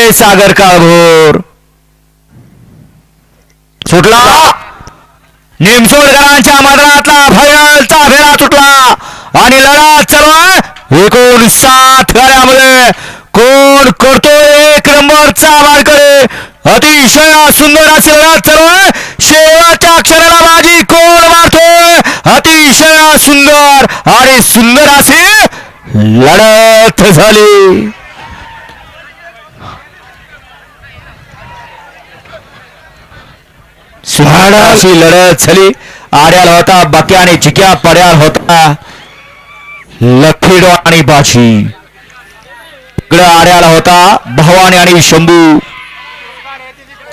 रे सागर काळभोर सुटला निमसोडकरांच्या मैदानातला भयलचा भेळा सुटला आणि लढा चालू आहे 59 गाड्यामध्ये कोण करतो 1 नंबरचा मानकरी अतिशय सुंदर अशी लढत चालू आहे शेवटच्या क्षणाला बाजी कोण मारतोय अतिशय सुंदर आणि सुंदर अशी लढत झाली अशी लढत झाली आड्याला होता बाक्या आणि चिक्या पड्याल होता लखीडो आणि बाशी इकडे आड्याला होता भवानी आणि शंभू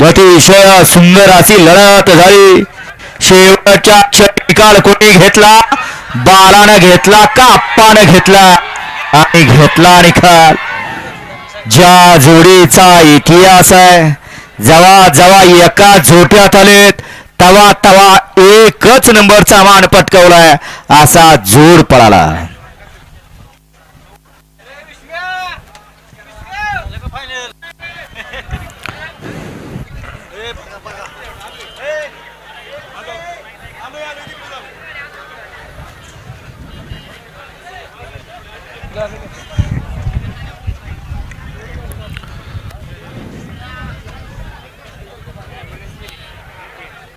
अतिशय सुंदर अशी लढत झाली शेवटच्या निकाल कोणी घेतला बालानं घेतला का आप्पानं घेतला आणि घेतला निकाल ज्या जोडीचा इतिहास आहे जेव्हा जेव्हा एका जोट्यात आलेत तवा तवा एकच नंबरचा मान पटकवलाय असा जोड पळाला